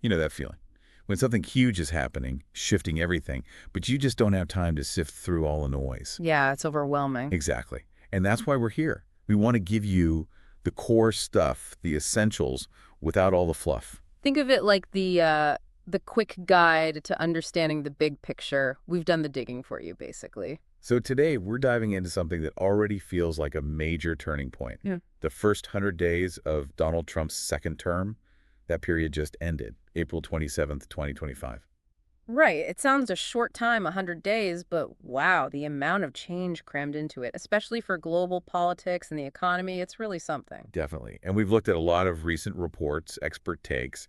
You know that feeling. When something huge is happening, shifting everything, but you just don't have time to sift through all the noise. Yeah, it's overwhelming. Exactly. And that's why we're here. We want to give you the core stuff, the essentials, without all the fluff. Think of it like the quick guide to understanding the big picture. We've done the digging for you, basically. So today, we're diving into something that already feels like a major turning point. Yeah. The first 100 days of Donald Trump's second term, that period just ended, April 27th, 2025. Right. It sounds a short time, 100 days, but wow, the amount of change crammed into it, especially for global politics and the economy, it's really something. Definitely. And we've looked at a lot of recent reports, expert takes,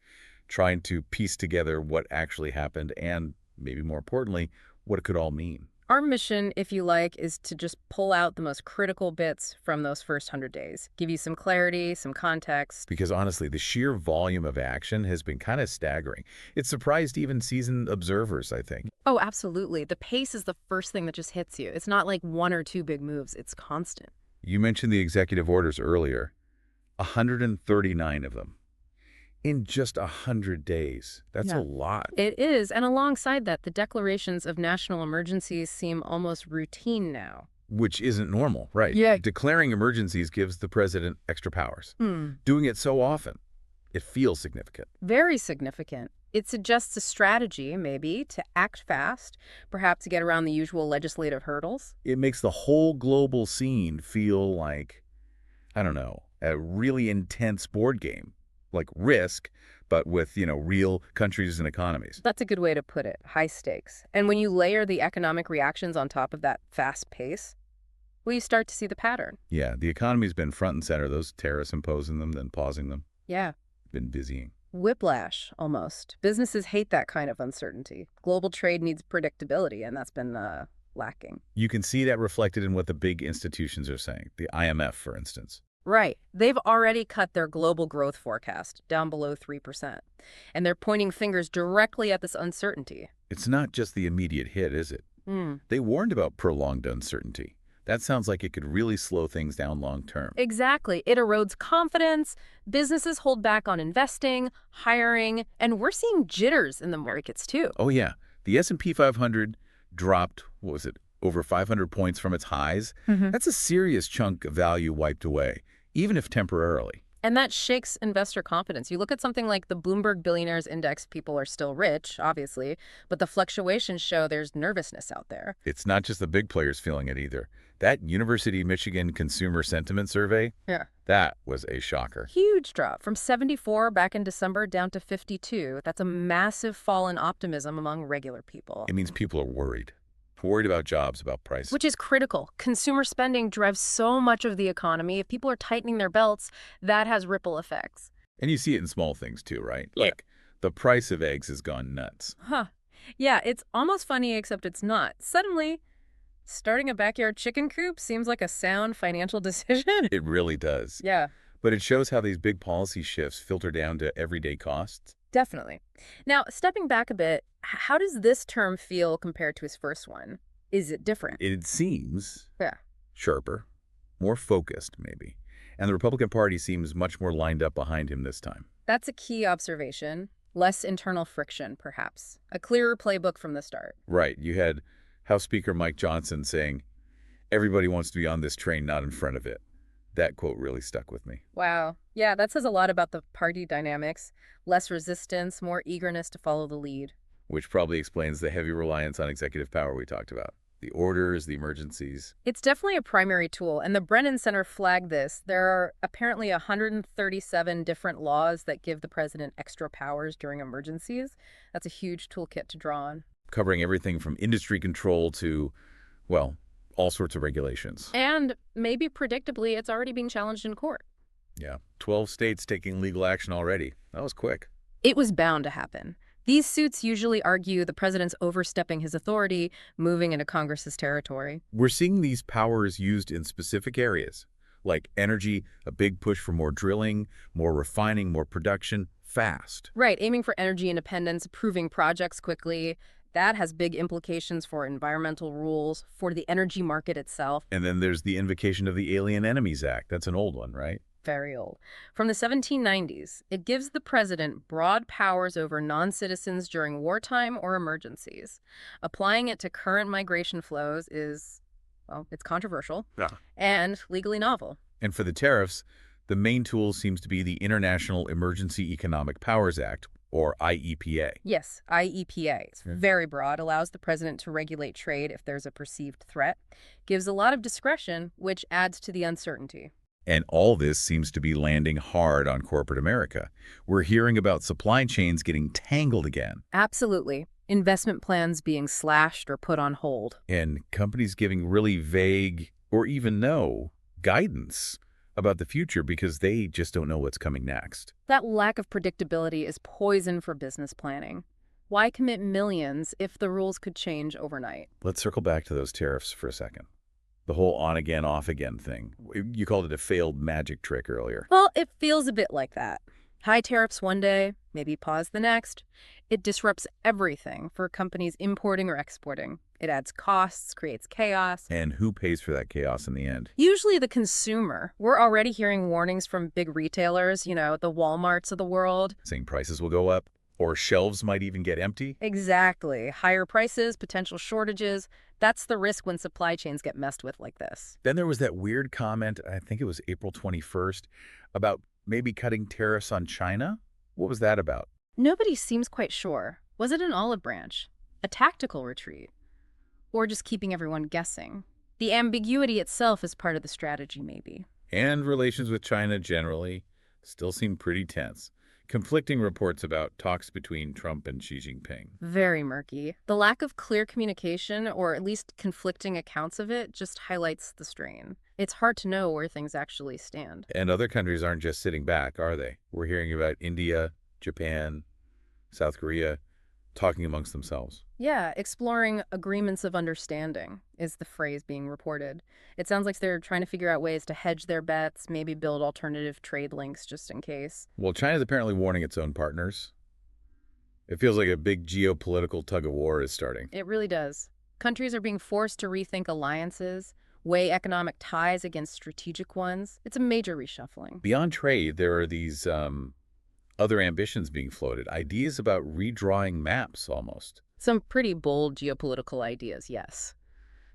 trying to piece together what actually happened and, maybe more importantly, what it could all mean. Our mission, if you like, is to just pull out the most critical bits from those first 100 days, give you some clarity, some context. Because honestly, the sheer volume of action has been kind of staggering. It surprised even seasoned observers, I think. Oh, absolutely. The pace is the first thing that just hits you. It's not like one or two big moves. It's constant. You mentioned the executive orders earlier. 139 of them in just 100 days. That's a lot. It is. And alongside that, the declarations of national emergencies seem almost routine now. Which isn't normal, right? Yeah. Declaring emergencies gives the president extra powers. Doing it so often, it feels significant. Very significant. It suggests a strategy, maybe, to act fast, perhaps to get around the usual legislative hurdles. It makes the whole global scene feel like, I don't know, a really intense board game. Like Risk, but with, real countries and economies. That's a good way to put it. High stakes. And when you layer the economic reactions on top of that fast pace, well, you start to see the pattern. Yeah, the economy's been front and center. Those tariffs imposing them, then pausing them. Yeah. Been busying. Whiplash, almost. Businesses hate that kind of uncertainty. Global trade needs predictability, and that's been lacking. You can see that reflected in what the big institutions are saying. The IMF, for instance. Right. They've already cut their global growth forecast down below 3%. And they're pointing fingers directly at this uncertainty. It's not just the immediate hit, is it? They warned about prolonged uncertainty. That sounds like it could really slow things down long term. Exactly. It erodes confidence. Businesses hold back on investing, hiring, and we're seeing jitters in the markets too. Oh, yeah. The S&P 500 dropped, what was it, over 500 points from its highs? That's a serious chunk of value wiped away, even if temporarily. And that shakes investor confidence. You look at something like the Bloomberg Billionaires Index, people are still rich, obviously, but the fluctuations show there's nervousness out there. It's not just the big players feeling it either. That University of Michigan Consumer Sentiment Survey, that was a shocker. Huge drop from 74 back in December down to 52. That's a massive fall in optimism among regular people. It means people are worried. Worried about jobs, about price. Which is critical. Consumer spending drives so much of the economy. If people are tightening their belts, that has ripple effects. And you see it in small things too, right? Yeah. Like the price of eggs has gone nuts. Yeah, it's almost funny, except it's not. Suddenly, starting a backyard chicken coop seems like a sound financial decision. It really does. Yeah. But it shows how these big policy shifts filter down to everyday costs. Definitely. Now, stepping back a bit, how does this term feel compared to his first one? Is it different? It seems Yeah. sharper, more focused maybe. And the Republican Party seems much more lined up behind him this time. That's a key observation. Less internal friction, perhaps. A clearer playbook from the start. Right. You had House Speaker Mike Johnson saying, everybody wants to be on this train, not in front of it. That quote really stuck with me. Wow. Yeah, that says a lot about the party dynamics. Less resistance, more eagerness to follow the lead. Which probably explains the heavy reliance on executive power we talked about. The orders, the emergencies. It's definitely a primary tool, and the Brennan Center flagged this. There are apparently 137 different laws that give the president extra powers during emergencies. That's a huge toolkit to draw on. Covering everything from industry control to, well, all sorts of regulations. And maybe predictably, it's already being challenged in court. Yeah. 12 states taking legal action already. That was quick. It was bound to happen. These suits usually argue the president's overstepping his authority, moving into Congress's territory. We're seeing these powers used in specific areas, like energy, a big push for more drilling, more refining, more production, fast. Right, aiming for energy independence, approving projects quickly. That has big implications for environmental rules, for the energy market itself. And then there's the invocation of the Alien Enemies Act. That's an old one, right? Very old. From the 1790s, it gives the president broad powers over non-citizens during wartime or emergencies. Applying it to current migration flows is, well, it's controversial Yeah. and legally novel. And for the tariffs, the main tool seems to be the International Emergency Economic Powers Act, or IEPA. Yes, IEPA. It's Yeah. very broad, allows the president to regulate trade if there's a perceived threat, gives a lot of discretion, which adds to the uncertainty. And all this seems to be landing hard on corporate America. We're hearing about supply chains getting tangled again, Absolutely. Investment plans being slashed or put on hold. and companies giving really vague or even no guidance about the future because they just don't know what's coming next. That lack of predictability is poison for business planning. Why commit millions if the rules could change overnight? Let's circle back to those tariffs for a second. The whole on-again, off-again thing. You called it a failed magic trick earlier. Well, it feels a bit like that. High tariffs one day, maybe pause the next. It disrupts everything for companies importing or exporting. It adds costs, creates chaos. And who pays for that chaos in the end? Usually the consumer. We're already hearing warnings from big retailers, the Walmarts of the world. Saying prices will go up, or shelves might even get empty? Exactly. Higher prices, potential shortages. That's the risk when supply chains get messed with like this. Then there was that weird comment, I think it was April 21st, about maybe cutting tariffs on China? What was that about? Nobody seems quite sure. Was it an olive branch? A tactical retreat? Or just keeping everyone guessing? The ambiguity itself is part of the strategy, maybe. And relations with China generally still seem pretty tense. Conflicting reports about talks between Trump and Xi Jinping. Very murky. The lack of clear communication, or at least conflicting accounts of it, just highlights the strain. It's hard to know where things actually stand. And other countries aren't just sitting back, are they? We're hearing about India, Japan, South Korea, talking amongst themselves. Yeah, exploring agreements of understanding is the phrase being reported. It sounds like they're trying to figure out ways to hedge their bets, maybe build alternative trade links just in case. Well, China's apparently warning its own partners. It feels like a big geopolitical tug-of-war is starting. It really does. Countries are being forced to rethink alliances, weigh economic ties against strategic ones. It's a major reshuffling. Beyond trade, there are these other ambitions being floated, ideas about redrawing maps almost. Some pretty bold geopolitical ideas, yes.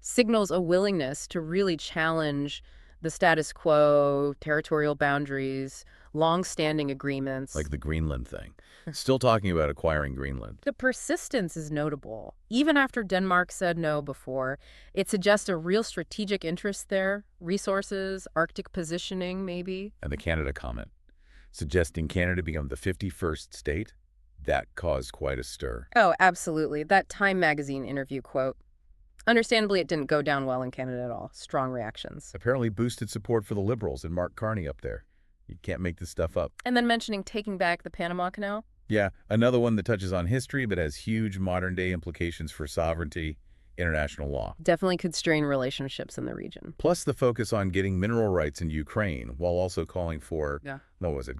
Signals a willingness to really challenge the status quo, territorial boundaries, long-standing agreements. Like the Greenland thing. Still talking about acquiring Greenland. The persistence is notable. Even after Denmark said no before, it suggests a real strategic interest there, resources, Arctic positioning, maybe. And the Canada comment, suggesting Canada become the 51st state, that caused quite a stir. Oh, absolutely. That Time magazine interview quote. Understandably, it didn't go down well in Canada at all. Strong reactions. Apparently boosted support for the Liberals and Mark Carney up there. You can't make this stuff up. And then mentioning taking back the Panama Canal. Yeah, another one that touches on history but has huge modern-day implications for sovereignty, international law. Definitely could strain relationships in the region. Plus the focus on getting mineral rights in Ukraine, while also calling for,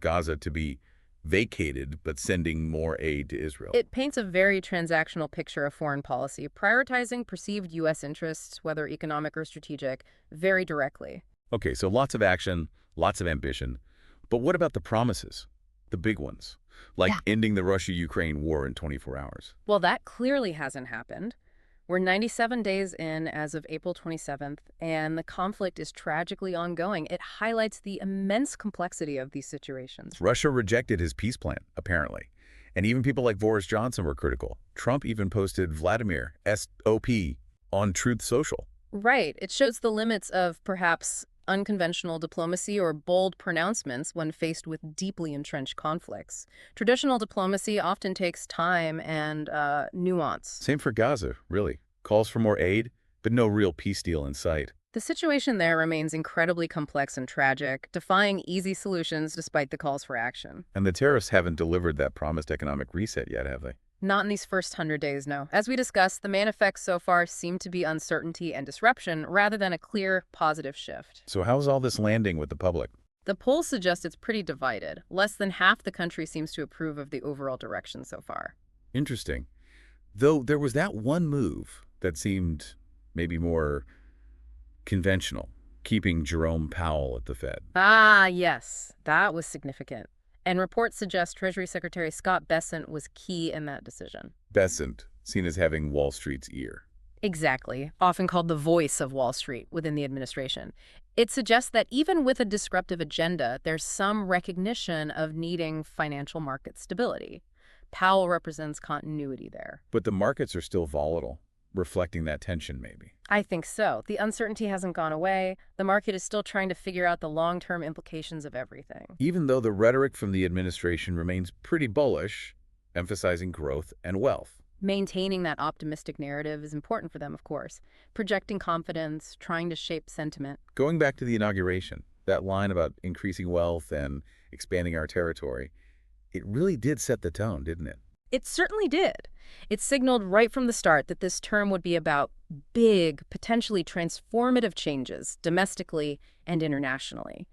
Gaza to be vacated, but sending more aid to Israel. It paints a very transactional picture of foreign policy, prioritizing perceived U.S. interests, whether economic or strategic, very directly. Okay, so lots of action, lots of ambition. But what about the promises? The big ones, like ending the Russia-Ukraine war in 24 hours. Well, that clearly hasn't happened. We're 97 days in as of April 27th, and the conflict is tragically ongoing. It highlights the immense complexity of these situations. Russia rejected his peace plan, apparently. And even people like Boris Johnson were critical. Trump even posted Vladimir, SOP, on Truth Social. Right. It shows the limits of perhaps unconventional diplomacy or bold pronouncements when faced with deeply entrenched conflicts. Traditional diplomacy often takes time and nuance. Same for Gaza, really. Calls for more aid, but no real peace deal in sight. The situation there remains incredibly complex and tragic, defying easy solutions despite the calls for action. And the tariffs haven't delivered that promised economic reset yet, have they? Not in these first 100 days, no. As we discussed, the main effects so far seem to be uncertainty and disruption rather than a clear, positive shift. So how's all this landing with the public? The polls suggest it's pretty divided. Less than half the country seems to approve of the overall direction so far. Interesting. Though there was that one move that seemed maybe more conventional. keeping Jerome Powell at the Fed. Ah, yes, that was significant. And reports suggest Treasury Secretary Scott Bessent was key in that decision. Bessent, seen as having Wall Street's ear. Exactly, often called the voice of Wall Street within the administration. It suggests that even with a disruptive agenda, there's some recognition of needing financial market stability. Powell represents continuity there. But the markets are still volatile, reflecting that tension maybe. I think so. The uncertainty hasn't gone away. The market is still trying to figure out the long-term implications of everything. Even though the rhetoric from the administration remains pretty bullish, emphasizing growth and wealth. Maintaining that optimistic narrative is important for them, of course. Projecting confidence, trying to shape sentiment. Going back to the inauguration, that line about increasing wealth and expanding our territory, it really did set the tone, didn't it? It certainly did. It signaled right from the start that this term would be about big, potentially transformative changes domestically and internationally.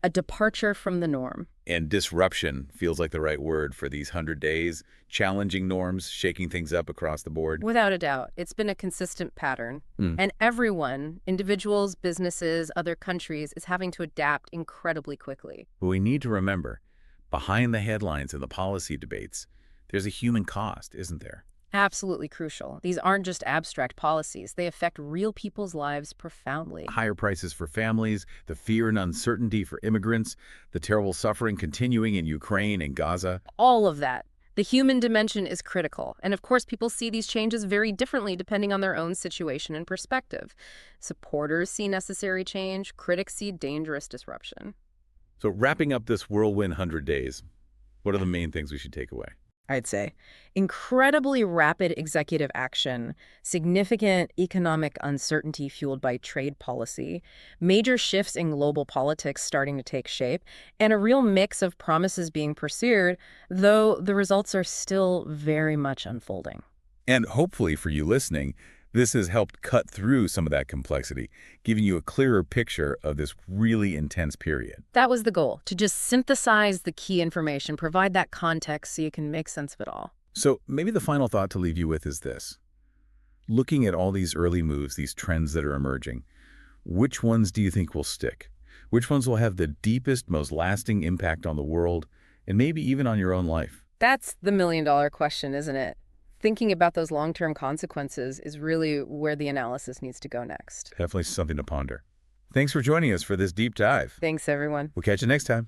A departure from the norm. And disruption feels like the right word for these 100 days, challenging norms, shaking things up across the board. Without a doubt, it's been a consistent pattern. Hmm. And everyone, individuals, businesses, other countries, is having to adapt incredibly quickly. But we need to remember, behind the headlines and the policy debates, there's a human cost, isn't there? Absolutely crucial. These aren't just abstract policies. They affect real people's lives profoundly. Higher prices for families, the fear and uncertainty for immigrants, the terrible suffering continuing in Ukraine and Gaza. All of that. The human dimension is critical. And of course, people see these changes very differently depending on their own situation and perspective. Supporters see necessary change. Critics see dangerous disruption. So wrapping up this whirlwind 100 days, what are the main things we should take away? I'd say. Incredibly rapid executive action, significant economic uncertainty fueled by trade policy, major shifts in global politics starting to take shape, and a real mix of promises being pursued, though the results are still very much unfolding. And hopefully for you listening, this has helped cut through some of that complexity, giving you a clearer picture of this really intense period. That was the goal, to just synthesize the key information, provide that context so you can make sense of it all. So maybe the final thought to leave you with is this. Looking at all these early moves, these trends that are emerging, which ones do you think will stick? Which ones will have the deepest, most lasting impact on the world, and maybe even on your own life? That's the million-dollar question, isn't it? Thinking about those long-term consequences is really where the analysis needs to go next. Definitely something to ponder. Thanks for joining us for this deep dive. Thanks, everyone. We'll catch you next time.